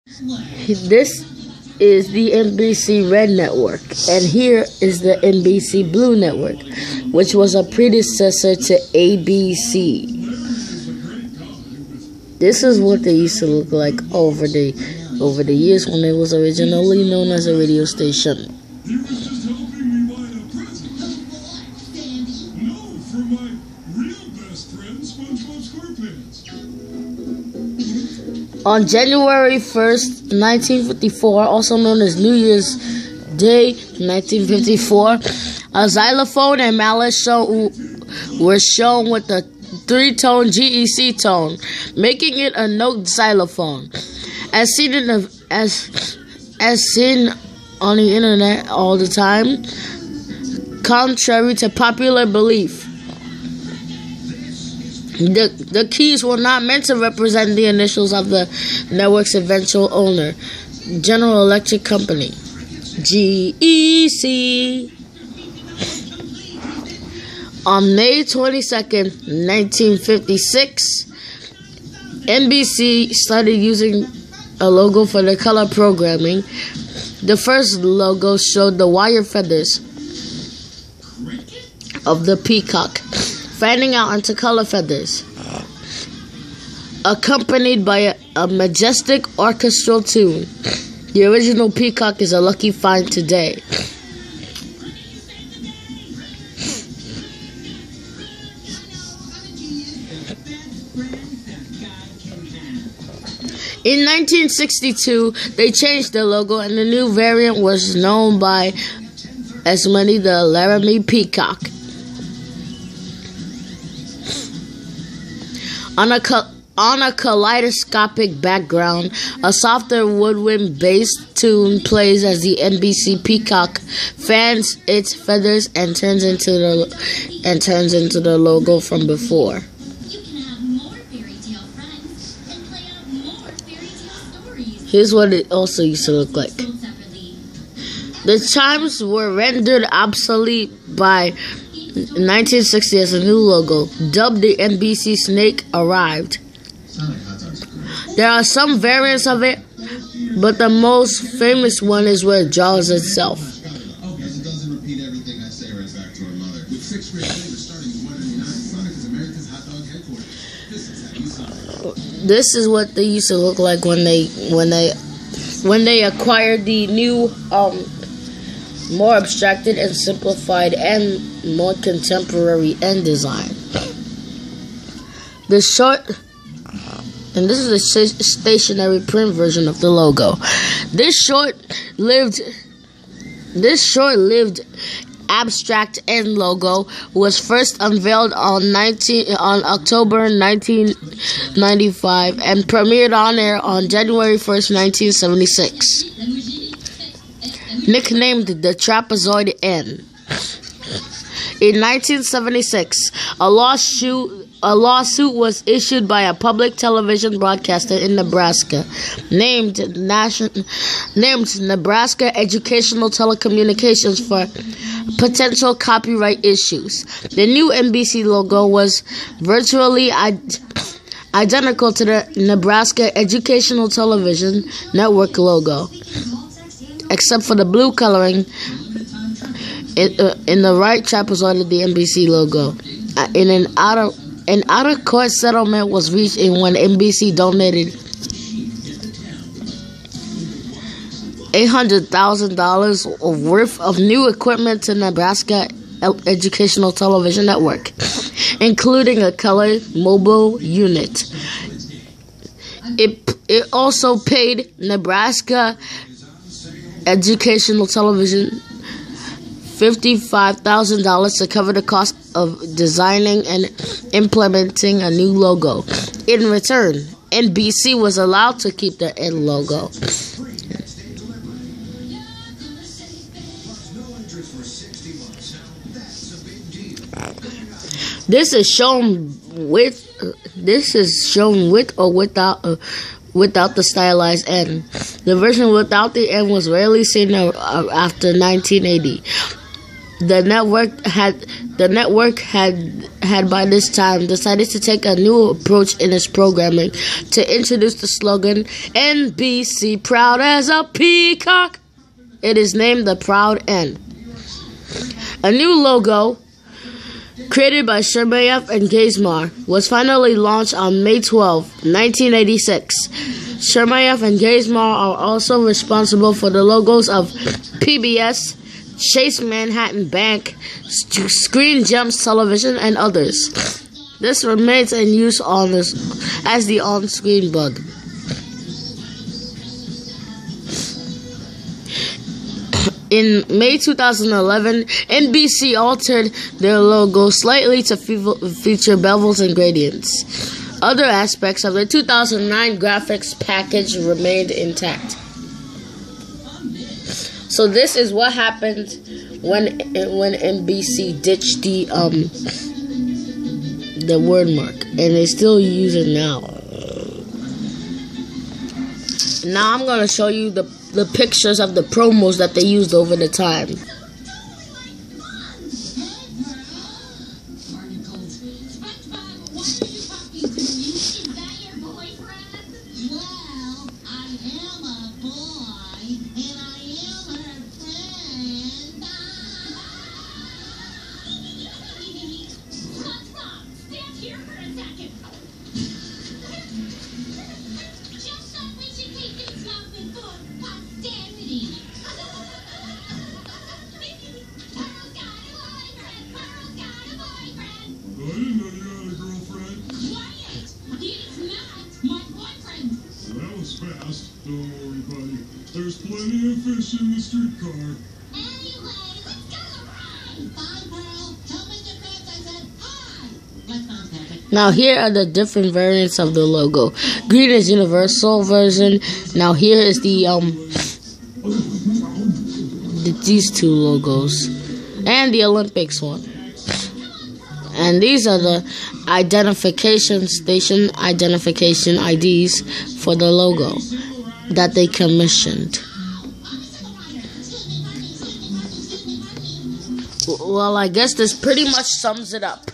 This is the NBC Red Network, and here is the NBC Blue Network, which was a predecessor to ABC. This is what they used to look like over the years when it was originally known as a radio station. On January 1st, 1954, also known as New Year's Day 1954, a xylophone and mallet were shown with a 3-tone GEC tone, making it a note xylophone. As seen on the internet all the time, contrary to popular belief. The keys were not meant to represent the initials of the network's eventual owner, General Electric Company, GEC. On May 22nd, 1956, NBC started using a logo for the color programming. The first logo showed the wire feathers of the peacock fanning out into color feathers, accompanied by a majestic orchestral tune. The original peacock is a lucky find today. In 1962, they changed the logo, and the new variant was known by as many the Laramie Peacock. On a kaleidoscopic background, a softer woodwind-based tune plays as the NBC Peacock fans its feathers and turns into the logo from before. Here's what it also used to look like. The chimes were rendered obsolete by 1960 as a new logo, dubbed the NBC Snake, arrived. There are some variants of it, but the most famous one is where it draws itself. This is what they used to look like when they acquired the new more abstracted and simplified and more contemporary end design. This is the stationary print version of the logo. This short-lived abstract end logo was first unveiled on October 1995 and premiered on air on January 1st, 1976. Nicknamed the Trapezoid N. In 1976, a lawsuit was issued by a public television broadcaster in Nebraska, named Nebraska Educational Telecommunications, for potential copyright issues. The new NBC logo was virtually identical to the Nebraska Educational Television Network logo, except for the blue coloring in the right trapezoid of the NBC logo. An out-of-court settlement was reached when NBC donated $800,000 worth of new equipment to Nebraska Educational Television Network, including a color mobile unit. It also paid Nebraska Educational Television $55,000 to cover the cost of designing and implementing a new logo. In return, NBC was allowed to keep the N logo. This is shown with or without the stylized N. The version without the N was rarely seen after 1980. The network had by this time decided to take a new approach in its programming to introduce the slogan NBC proud as a peacock. It is named the Proud N. A new logo created by Chermayeff and Gazmar was finally launched on May 12, 1986. Chermayeff and Gazmar are also responsible for the logos of PBS, Chase Manhattan Bank, Screen Gems Television, and others. This remains in use as the on-screen bug. In May 2011, NBC altered their logo slightly to feature bevels and gradients. Other aspects of the 2009 graphics package remained intact. So this is what happened when NBC ditched the word mark, and they still use it now. Now I'm gonna show you the pictures of the promos that they used over the time. Fast. Don't worry, buddy. There's plenty of fish in the streetcar. Anyway, let's go ride. Bye, Pearl. Tell Mr. Krabs I said hi. Let's go. Now here are the different variants of the logo. Green is universal version. Now here is these two logos, and the Olympics one. And these are the station identification IDs for the logo that they commissioned. Well, I guess this pretty much sums it up.